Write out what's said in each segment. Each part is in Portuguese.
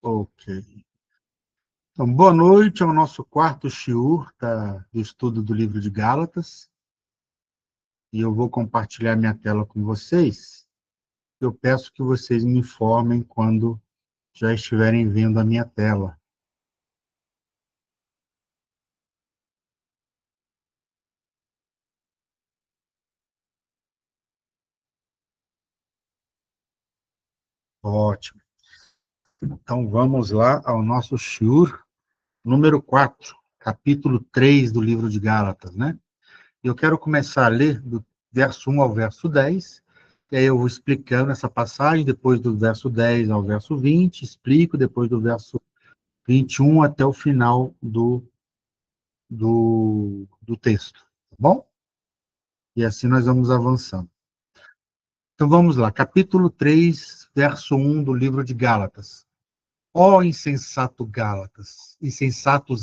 Ok. Então, boa noite ao nosso quarto shiur do estudo do livro de Gálatas. E eu vou compartilhar minha tela com vocês. Eu peço que vocês me informem quando já estiverem vendo a minha tela. Ótimo. Então, vamos lá ao nosso shiur número 4, capítulo 3 do livro de Gálatas, né? Eu quero começar a ler do verso 1 ao verso 10, e aí eu vou explicando essa passagem, depois do verso 10 ao verso 20, explico, depois do verso 21 até o final do texto, tá bom? E assim nós vamos avançando. Então vamos lá, capítulo 3, verso 1 do livro de Gálatas. Ó insensatos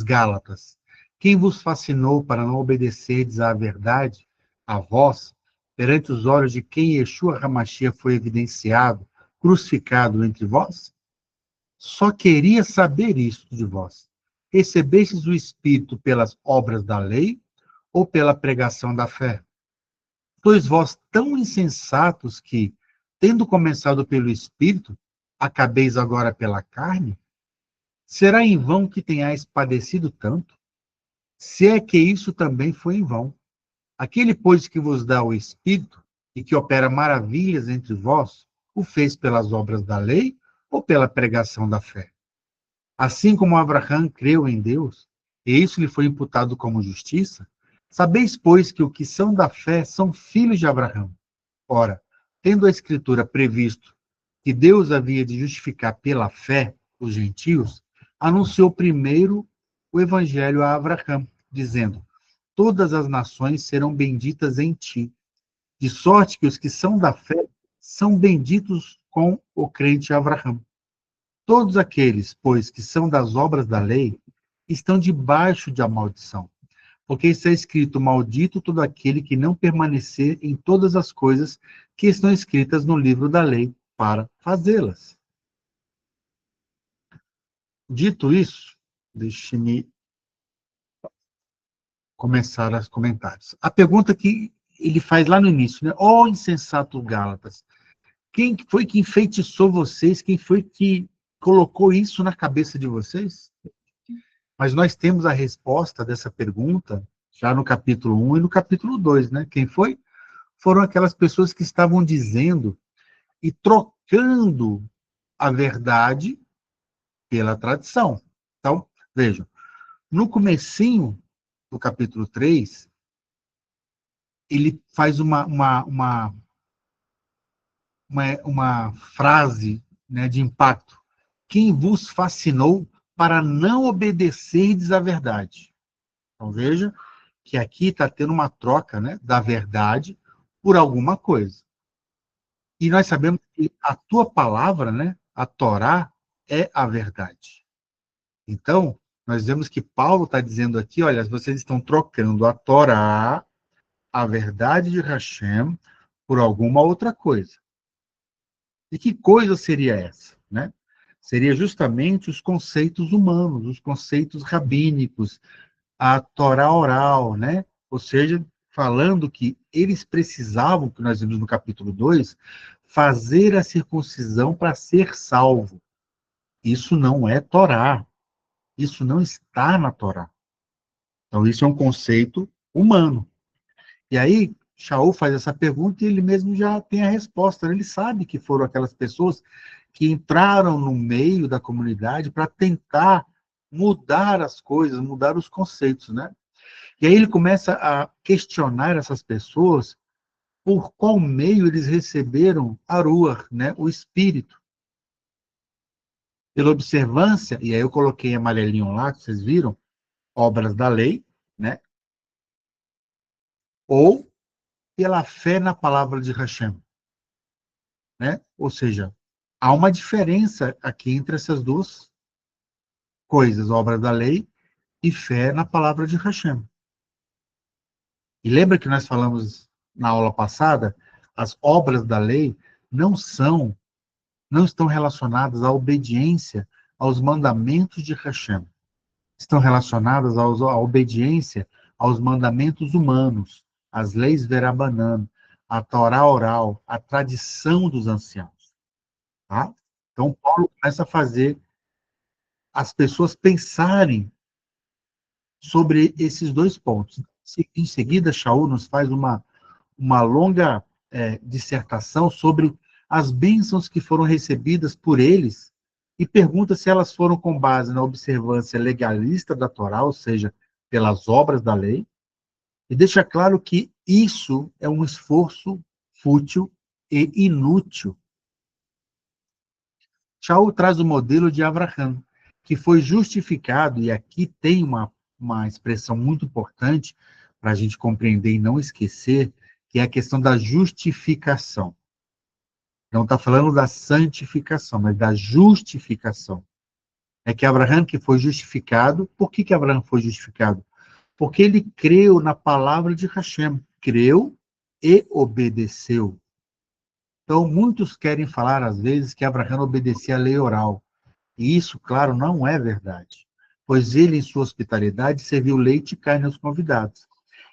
Gálatas, quem vos fascinou para não obedecerdes à verdade, a vós, perante os olhos de quem Yeshua HaMashiach foi evidenciado, crucificado entre vós? Só queria saber isto de vós. Recebestes o Espírito pelas obras da lei ou pela pregação da fé? Sois vós tão insensatos que, tendo começado pelo Espírito, acabeis agora pela carne? Será em vão que tenhais padecido tanto? Se é que isso também foi em vão. Aquele, pois, que vos dá o Espírito e que opera maravilhas entre vós, o fez pelas obras da lei ou pela pregação da fé? Assim como Abraão creu em Deus, e isso lhe foi imputado como justiça, sabeis, pois, que os que são da fé são filhos de Abraão. Ora, tendo a Escritura previsto que Deus havia de justificar pela fé os gentios, anunciou primeiro o evangelho a Abraão, dizendo: todas as nações serão benditas em ti, de sorte que os que são da fé são benditos com o crente Abraão. Todos aqueles, pois, que são das obras da lei, estão debaixo de a maldição. Porque está escrito: maldito todo aquele que não permanecer em todas as coisas que estão escritas no livro da lei para fazê-las. Dito isso, deixe-me começar os comentários. A pergunta que ele faz lá no início, né? Ó insensato Gálatas, quem foi que enfeitiçou vocês? Quem foi que colocou isso na cabeça de vocês? Mas nós temos a resposta dessa pergunta já no capítulo 1 e no capítulo 2, né? Quem foi? Foram aquelas pessoas que estavam dizendo e trocando a verdade pela tradição. Então, vejam, no comecinho do capítulo 3, ele faz uma frase, né, de impacto. Quem vos fascinou para não obedecerdes à verdade? Então, veja que aqui está tendo uma troca, né, da verdade por alguma coisa. E nós sabemos que a tua palavra, né, a Torá, é a verdade. Então, nós vemos que Paulo está dizendo aqui, olha, vocês estão trocando a Torá, a verdade de Hashem, por alguma outra coisa. E que coisa seria essa, né? Seria justamente os conceitos humanos, os conceitos rabínicos, a Torá oral, né? Ou seja, falando que eles precisavam, que nós vimos no capítulo 2, fazer a circuncisão para ser salvo. Isso não é Torá. Isso não está na Torá. Então, isso é um conceito humano. E aí, Shaul faz essa pergunta e ele mesmo já tem a resposta. Ele sabe que foram aquelas pessoas que entraram no meio da comunidade para tentar mudar as coisas, mudar os conceitos, né? E aí ele começa a questionar essas pessoas por qual meio eles receberam a Ruach, né? O Espírito. Pela observância, e aí eu coloquei amarelinho lá, que vocês viram, obras da lei, né? Ou pela fé na palavra de Hashem, né? Ou seja, há uma diferença aqui entre essas duas coisas, obras da lei e fé na palavra de Hashem. E lembra que nós falamos na aula passada, as obras da lei não estão relacionadas à obediência aos mandamentos de Hashem. Estão relacionadas à obediência aos mandamentos humanos, às leis verabanan, à Torá oral, à tradição dos anciãos. Tá? Então, Paulo começa a fazer as pessoas pensarem sobre esses dois pontos. Em seguida, Shaul nos faz uma longa dissertação sobre as bênçãos que foram recebidas por eles e pergunta se elas foram com base na observância legalista da Torá, ou seja, pelas obras da lei, e deixa claro que isso é um esforço fútil e inútil. Shaul traz o modelo de Abraham, que foi justificado, e aqui tem uma expressão muito importante para a gente compreender e não esquecer, que é a questão da justificação. Não está falando da santificação, mas da justificação. É que Abraham que foi justificado. Por que Abraham foi justificado? Porque ele creu na palavra de Hashem. Creu e obedeceu. Então, muitos querem falar, às vezes, que Abraham obedecia à lei oral. E isso, claro, não é verdade. Pois ele, em sua hospitalidade, serviu leite e carne aos convidados.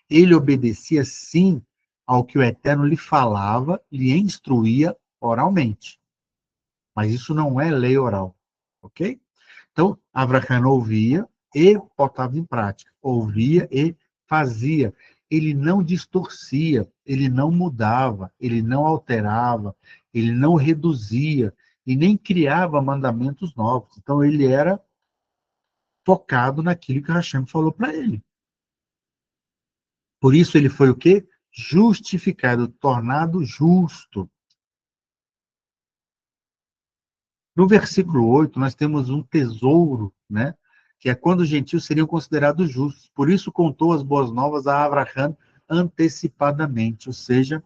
Ele obedecia, sim, ao que o Eterno lhe falava, lhe instruía oralmente. Mas isso não é lei oral, ok? Então, Abraham ouvia e botava em prática. Ouvia e fazia. Ele não distorcia, ele não mudava, ele não alterava, ele não reduzia e nem criava mandamentos novos. Então, ele era focado naquilo que Hashem falou para ele. Por isso, ele foi o quê? Justificado, tornado justo. No versículo 8, nós temos um tesouro, né? Que é quando os gentios seriam considerados justos. Por isso contou as boas novas a Abraham antecipadamente, ou seja,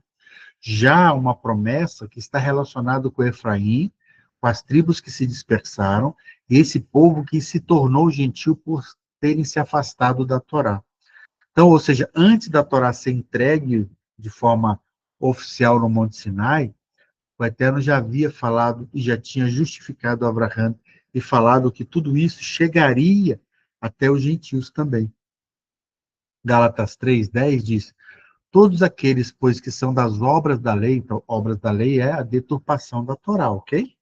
já uma promessa que está relacionada com Efraim, com as tribos que se dispersaram, e esse povo que se tornou gentil por terem se afastado da Torá. Então, ou seja, antes da Torá ser entregue de forma oficial no Monte Sinai, o Eterno já havia falado e já tinha justificado Abraham e falado que tudo isso chegaria até os gentios também. Gálatas 3:10 diz: todos aqueles, pois, que são das obras da lei, então, obras da lei é a deturpação da Torá, ok?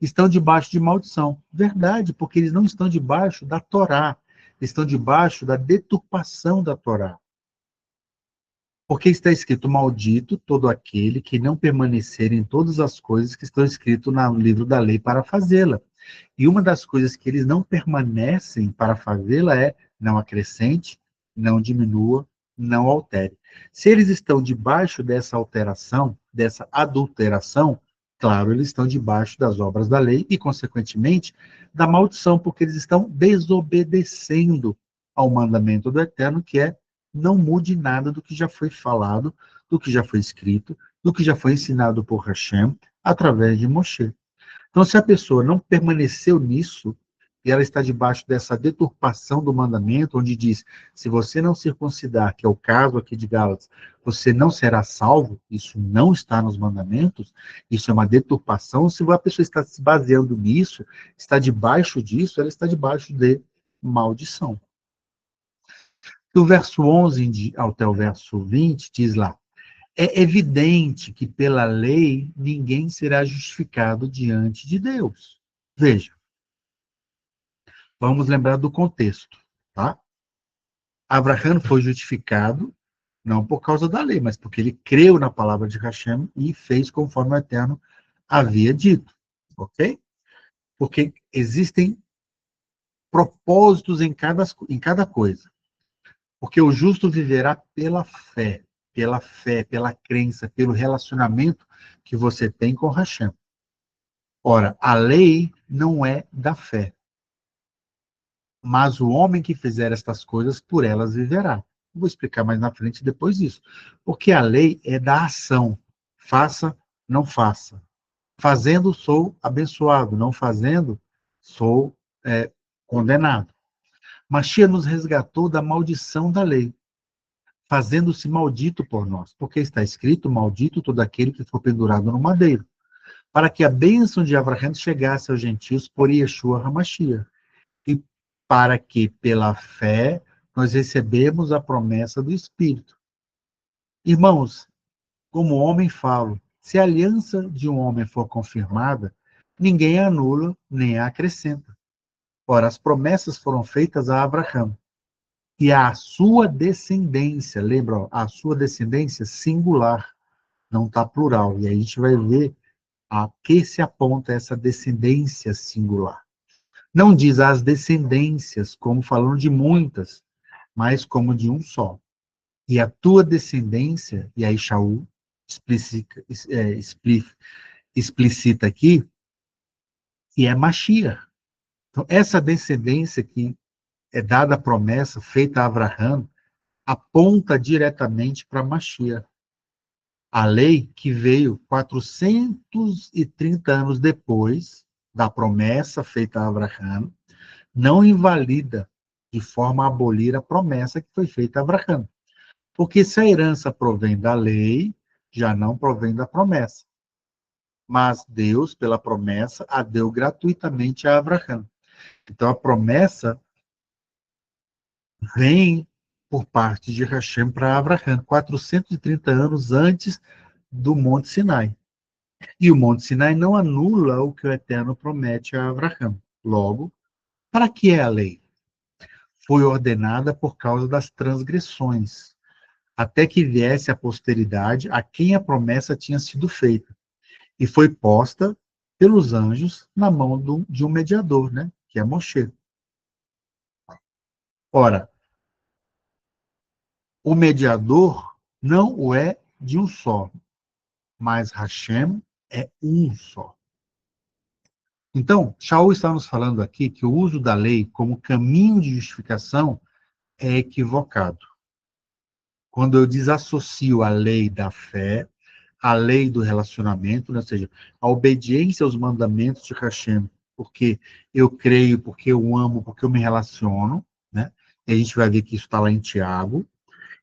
Estão debaixo de maldição. Verdade, porque eles não estão debaixo da Torá, estão debaixo da deturpação da Torá. Porque está escrito, maldito todo aquele que não permanecer em todas as coisas que estão escritas no livro da lei para fazê-la. E uma das coisas que eles não permanecem para fazê-la é não acrescente, não diminua, não altere. Se eles estão debaixo dessa alteração, dessa adulteração, claro, eles estão debaixo das obras da lei e, consequentemente, da maldição, porque eles estão desobedecendo ao mandamento do Eterno, que é não mude nada do que já foi falado, do que já foi escrito, do que já foi ensinado por Hashem através de Moshe. Então, se a pessoa não permaneceu nisso, e ela está debaixo dessa deturpação do mandamento, onde diz, se você não circuncidar, que é o caso aqui de Gálatas, você não será salvo, isso não está nos mandamentos, isso é uma deturpação. Se a pessoa está se baseando nisso, está debaixo disso, ela está debaixo de maldição. Do verso 11 até o verso 20, diz lá, é evidente que pela lei ninguém será justificado diante de Deus. Veja, vamos lembrar do contexto, tá? Abraham foi justificado não por causa da lei, mas porque ele creu na palavra de Hashem e fez conforme o Eterno havia dito, ok? Porque existem propósitos em cada coisa. Porque o justo viverá pela crença, pelo relacionamento que você tem com Hashem. Ora, a lei não é da fé. Mas o homem que fizer estas coisas, por elas viverá. Vou explicar mais na frente depois disso. Porque a lei é da ação. Faça, não faça. Fazendo, sou abençoado. Não fazendo, sou condenado. Mashiach nos resgatou da maldição da lei, fazendo-se maldito por nós. Porque está escrito, maldito todo aquele que for pendurado no madeiro. para que a bênção de Abraão chegasse aos gentios por Yeshua HaMashiach, e para que, pela fé, nós recebemos a promessa do Espírito. Irmãos, como homem falo, se a aliança de um homem for confirmada, ninguém a anula nem a acrescenta. Ora, as promessas foram feitas a Abraão e à sua descendência, lembra, ó, a sua descendência singular, não está plural. E aí a gente vai ver a que se aponta essa descendência singular. Não diz as descendências, como falando de muitas, mas como de um só. E a tua descendência, e aí Shaul explicita, explicita aqui, que é Mashiach. Então, essa descendência que é dada a promessa feita a Abraão, aponta diretamente para Mashiach. A lei que veio 430 anos depois da promessa feita a Abraão, não invalida de forma a abolir a promessa que foi feita a Abraão. Porque se a herança provém da lei, já não provém da promessa. Mas Deus, pela promessa, a deu gratuitamente a Abraão. Então a promessa vem por parte de Hashem para Abraão, 430 anos antes do Monte Sinai. E o Monte Sinai não anula o que o Eterno promete a Abraão. Logo, para que é a lei? Foi ordenada por causa das transgressões, até que viesse a posteridade a quem a promessa tinha sido feita. E foi posta pelos anjos na mão de um mediador, né? Que é Moshe. Ora, o mediador não o é de um só, mas Hashem é um só. Então, Shaul está nos falando aqui que o uso da lei como caminho de justificação é equivocado. Quando eu desassocio a lei da fé, a lei do relacionamento, né? Ou seja, a obediência aos mandamentos de Hashem, porque eu creio, porque eu amo, porque eu me relaciono, né? E a gente vai ver que isso está lá em Tiago.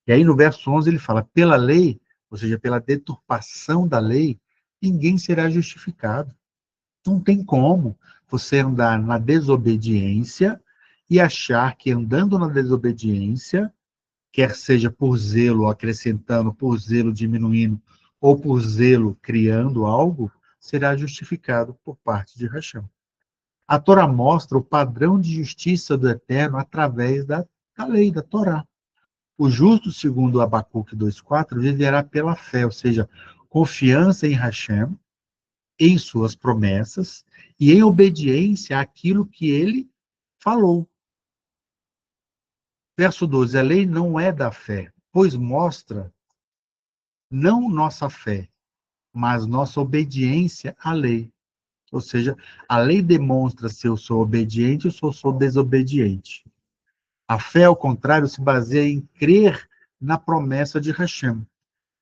E aí no verso 11 ele fala, pela lei, ou seja, pela deturpação da lei, ninguém será justificado. Não tem como você andar na desobediência e achar que andando na desobediência, quer seja por zelo acrescentando, por zelo diminuindo, ou por zelo criando algo, será justificado por parte de Hashem. A Torá mostra o padrão de justiça do Eterno através da lei, da Torá. O justo, segundo Abacuque 2,4, viverá pela fé, ou seja, confiança em Hashem, em suas promessas e em obediência àquilo que ele falou. Verso 12, a lei não é da fé, pois mostra não nossa fé, mas nossa obediência à lei. Ou seja, a lei demonstra se eu sou obediente ou se eu sou desobediente. A fé, ao contrário, se baseia em crer na promessa de Hashem,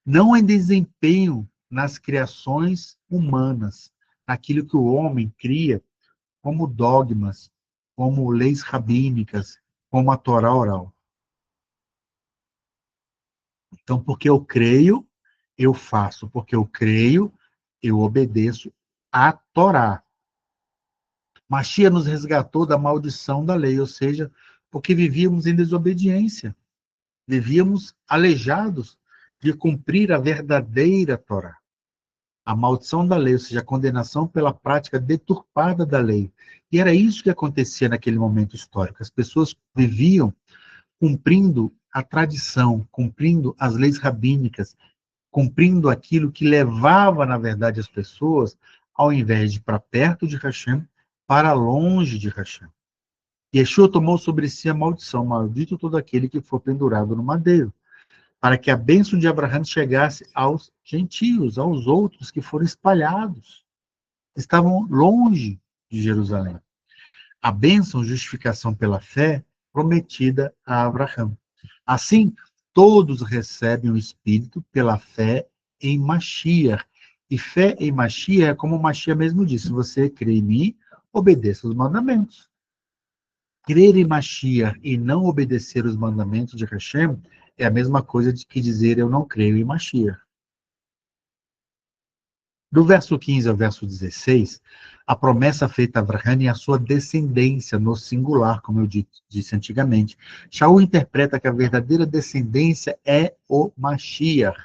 não em desempenho nas criações humanas, naquilo que o homem cria como dogmas, como leis rabínicas, como a Torá oral. Então, porque eu creio, eu faço. Porque eu creio, eu obedeço a Torá. Machia nos resgatou da maldição da lei, ou seja, porque vivíamos em desobediência, vivíamos aleijados de cumprir a verdadeira Torá. A maldição da lei, ou seja, a condenação pela prática deturpada da lei. E era isso que acontecia naquele momento histórico. As pessoas viviam cumprindo a tradição, cumprindo as leis rabínicas, cumprindo aquilo que levava, na verdade, as pessoas, ao invés de para perto de Hashem, para longe de Hashem. Yeshua tomou sobre si a maldição, maldito todo aquele que for pendurado no madeiro, para que a bênção de Abraão chegasse aos gentios, aos outros que foram espalhados, estavam longe de Jerusalém. A bênção, justificação pela fé, prometida a Abraão. Assim, todos recebem o Espírito pela fé em Mashiach. E fé em Mashiach é como Mashiach mesmo disse, se você crê em mim, obedeça os mandamentos. Crer em Mashiach e não obedecer os mandamentos de Hashem é a mesma coisa que dizer eu não creio em Mashiach. Do verso 15 ao verso 16, a promessa feita a Abraão e a sua descendência, no singular, como eu disse antigamente. Shaul interpreta que a verdadeira descendência é o Mashiach.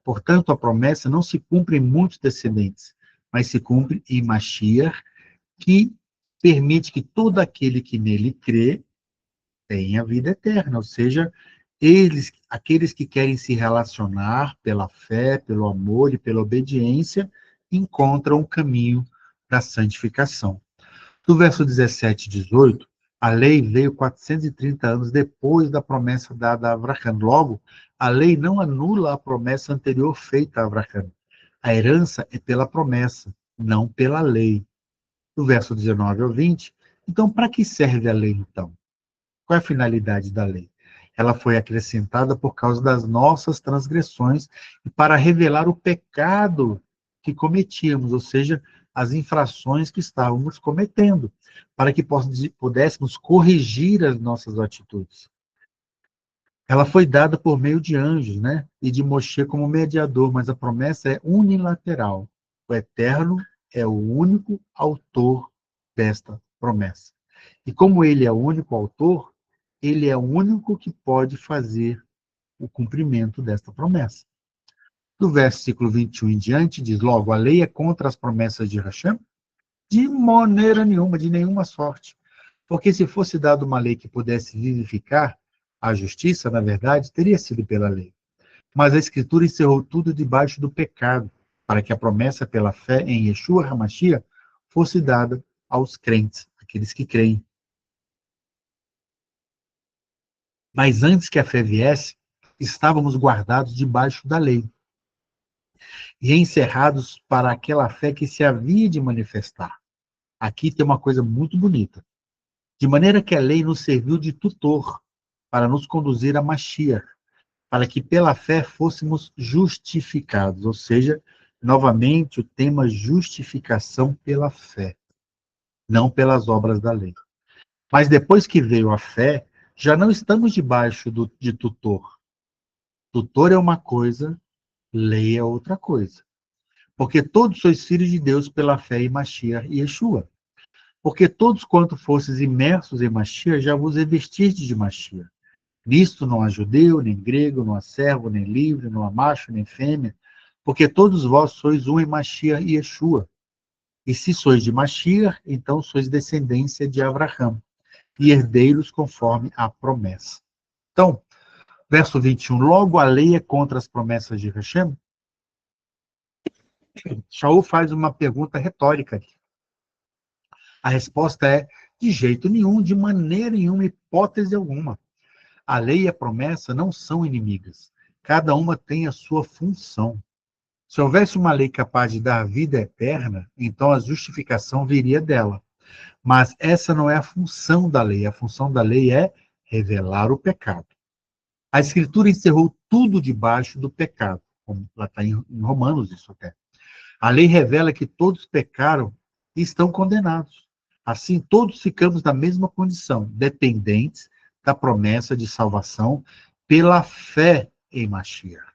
Portanto, a promessa não se cumpre em muitos descendentes, mas se cumpre em Mashiach, que permite que todo aquele que nele crê tenha vida eterna, ou seja, aqueles que querem se relacionar pela fé, pelo amor e pela obediência, encontram o caminho da santificação. Do verso 17 e 18, a lei veio 430 anos depois da promessa dada a Abraão. Logo, a lei não anula a promessa anterior feita a Abraão. A herança é pela promessa, não pela lei. Do verso 19 ao 20, então, para que serve a lei, então? Qual é a finalidade da lei? Ela foi acrescentada por causa das nossas transgressões e para revelar o pecado que cometíamos, ou seja, as infrações que estávamos cometendo, para que pudéssemos corrigir as nossas atitudes. Ela foi dada por meio de anjos, né? E de Moshe como mediador, mas a promessa é unilateral. O Eterno é o único autor desta promessa. E como ele é o único autor, ele é o único que pode fazer o cumprimento desta promessa. Do versículo 21 em diante, diz logo, a lei é contra as promessas de Hashem? De maneira nenhuma, de nenhuma sorte. Porque se fosse dada uma lei que pudesse vivificar, a justiça, na verdade, teria sido pela lei. Mas a Escritura encerrou tudo debaixo do pecado, para que a promessa pela fé em Yeshua HaMashiach fosse dada aos crentes, aqueles que creem. Mas antes que a fé viesse, estávamos guardados debaixo da lei e encerrados para aquela fé que se havia de manifestar. Aqui tem uma coisa muito bonita. De maneira que a lei nos serviu de tutor para nos conduzir a Mashiach, para que pela fé fôssemos justificados, ou seja, novamente o tema justificação pela fé, não pelas obras da lei. Mas depois que veio a fé, já não estamos debaixo de tutor. Tutor é uma coisa, lei é outra coisa. Porque todos sois filhos de Deus pela fé em Mashiach e Yeshua. Porque todos quanto fostes imersos em Mashiach, já vos revestistes de Mashiach. Nisto não há judeu, nem grego, não há servo, nem livre, não há macho, nem fêmea, porque todos vós sois um em Mashiach e Yeshua. E se sois de Mashiach, então sois descendência de Abraão, e herdeiros conforme a promessa. Então, verso 21, logo a lei é contra as promessas de Hashem? Shaul faz uma pergunta retórica. A resposta é, de jeito nenhum, de maneira nenhuma, hipótese alguma. A lei e a promessa não são inimigas. Cada uma tem a sua função. Se houvesse uma lei capaz de dar vida eterna, então a justificação viria dela. Mas essa não é a função da lei. A função da lei é revelar o pecado. A Escritura encerrou tudo debaixo do pecado. Como lá está em Romanos isso até. A lei revela que todos pecaram e estão condenados. Assim, todos ficamos na mesma condição, dependentes da promessa de salvação pela fé em Mashiach.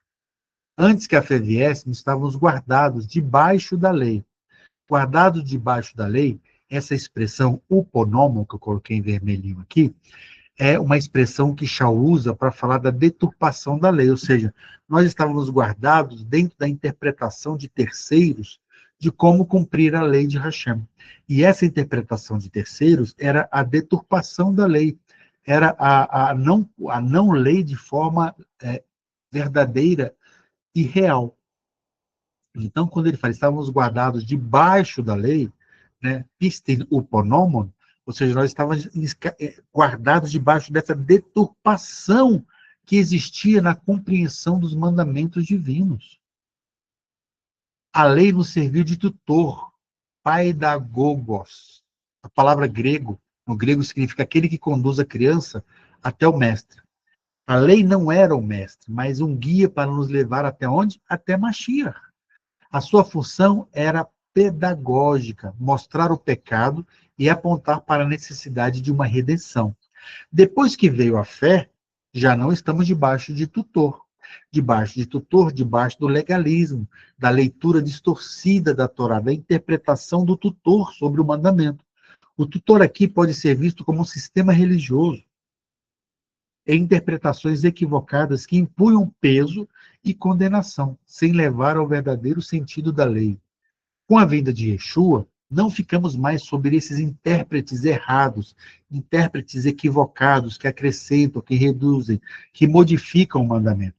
Antes que a fé viesse, estávamos guardados debaixo da lei. Guardados debaixo da lei, essa expressão uponomo, que eu coloquei em vermelhinho aqui, é uma expressão que Shaul usa para falar da deturpação da lei, ou seja, nós estávamos guardados dentro da interpretação de terceiros de como cumprir a lei de Hashem. E essa interpretação de terceiros era a deturpação da lei, era a não lei de forma verdadeira e real. Então, quando ele fala, estávamos guardados debaixo da lei, né, pistin uponomon, ou seja, nós estávamos guardados debaixo dessa deturpação que existia na compreensão dos mandamentos divinos. A lei nos serviu de tutor, paidagogos. A palavra no grego significa aquele que conduz a criança até o mestre. A lei não era o mestre, mas um guia para nos levar até onde? Até Mashiach. A sua função era pedagógica, mostrar o pecado e apontar para a necessidade de uma redenção. Depois que veio a fé, já não estamos debaixo de tutor. debaixo de tutor, debaixo do legalismo, da leitura distorcida da Torá, da interpretação do tutor sobre o mandamento. O tutor aqui pode ser visto como um sistema religioso, em interpretações equivocadas que impunham peso e condenação, sem levar ao verdadeiro sentido da lei. Com a vinda de Yeshua, não ficamos mais sob esses intérpretes errados, intérpretes equivocados que acrescentam, que reduzem, que modificam o mandamento.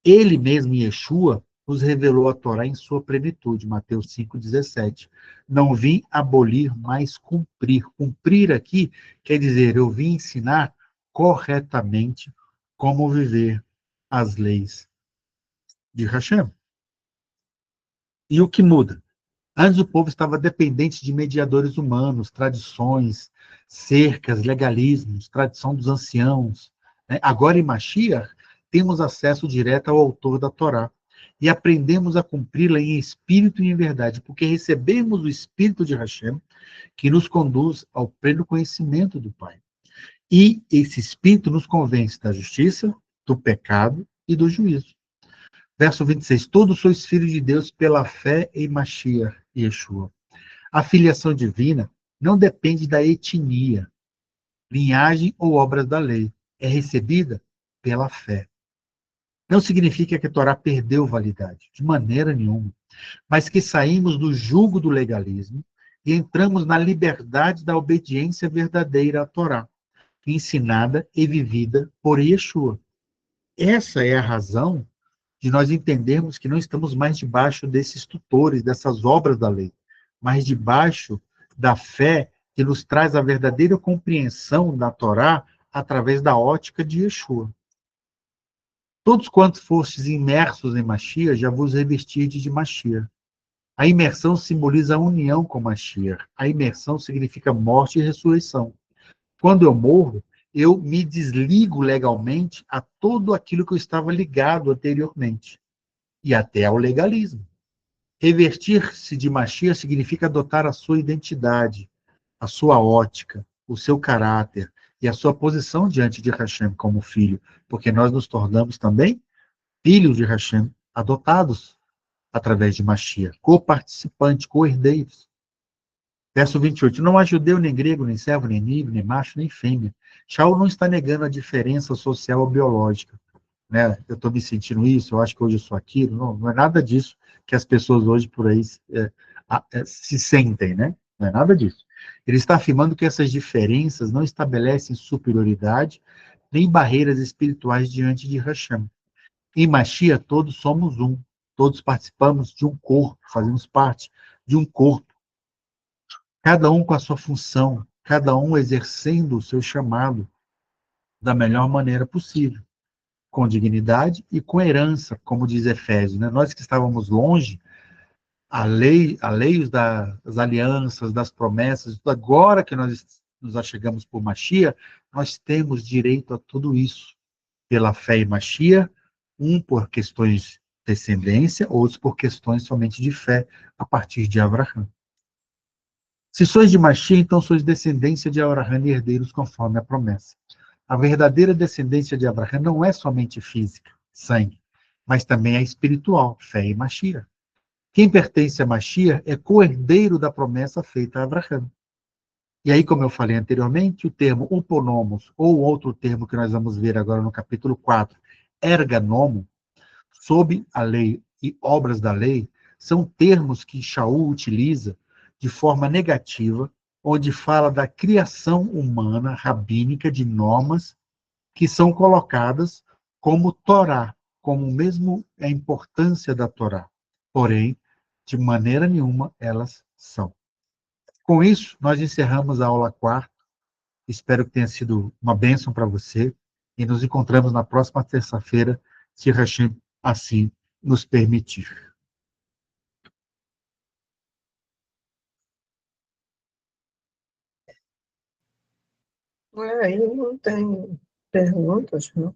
Ele mesmo, Yeshua, nos revelou a Torá em sua plenitude, Mateus 5,17. Não vim abolir, mas cumprir. Cumprir aqui quer dizer, eu vim ensinar corretamente como viver as leis de Hashem. E o que muda? Antes o povo estava dependente de mediadores humanos, tradições, cercas, legalismos, tradição dos anciãos. Né? Agora em Mashiach, temos acesso direto ao autor da Torá e aprendemos a cumpri-la em espírito e em verdade, porque recebemos o Espírito de Hashem, que nos conduz ao pleno conhecimento do Pai. E esse Espírito nos convence da justiça, do pecado e do juízo. Verso 26. Todos sois filhos de Deus pela fé em Mashiach, Yeshua. A filiação divina não depende da etnia, linhagem ou obras da lei. É recebida pela fé. Não significa que a Torá perdeu validade, de maneira nenhuma, mas que saímos do jugo do legalismo e entramos na liberdade da obediência verdadeira à Torá, ensinada e vivida por Yeshua. Essa é a razão de nós entendermos que não estamos mais debaixo desses tutores, dessas obras da lei, mas debaixo da fé que nos traz a verdadeira compreensão da Torá através da ótica de Yeshua. Todos quantos fostes imersos em Mashiach, já vos revestirdes de Mashiach. A imersão simboliza a união com Mashiach. A imersão significa morte e ressurreição. Quando eu morro, eu me desligo legalmente a tudo aquilo que eu estava ligado anteriormente, e até ao legalismo. Revestir-se de Mashiach significa adotar a sua identidade, a sua ótica, o seu caráter e a sua posição diante de Hashem como filho, porque nós nos tornamos também filhos de Hashem, adotados através de Mashiach, co-participantes, co-herdeiros. Verso 28. Não há judeu, nem grego, nem servo, nem negro, nem macho, nem fêmea. Shaul não está negando a diferença social ou biológica. Né? Eu estou me sentindo isso, eu acho que hoje eu sou aquilo. Não, não é nada disso que as pessoas hoje por aí se sentem, né? Não é nada disso. Ele está afirmando que essas diferenças não estabelecem superioridade nem barreiras espirituais diante de Hashem. Em Mashiach, todos somos um. Todos participamos de um corpo, fazemos parte de um corpo. Cada um com a sua função, cada um exercendo o seu chamado da melhor maneira possível, com dignidade e com herança, como diz Efésios. Né? Nós que estávamos longe, a lei das alianças, das promessas, agora que nós nos achegamos por Mashiach, nós temos direito a tudo isso, pela fé em Mashiach, um por questões de descendência, outros por questões somente de fé, a partir de Abraão. Se sois de Mashiach, então sois descendência de Abraão e herdeiros conforme a promessa. A verdadeira descendência de Abraão não é somente física, sangue, mas também é espiritual, fé em Mashiach. Quem pertence a Mashiach é co-herdeiro da promessa feita a Abraão. E aí, como eu falei anteriormente, o termo uponomos, ou outro termo que nós vamos ver agora no capítulo 4, erganomo, sob a lei e obras da lei, são termos que Shaul utiliza de forma negativa, onde fala da criação humana rabínica de normas que são colocadas como Torá, como mesmo a importância da Torá. Porém, de maneira nenhuma elas são. Com isso, nós encerramos a aula 4. Espero que tenha sido uma bênção para você e nos encontramos na próxima terça-feira, se Hashem assim nos permitir. Aí não tem perguntas, não?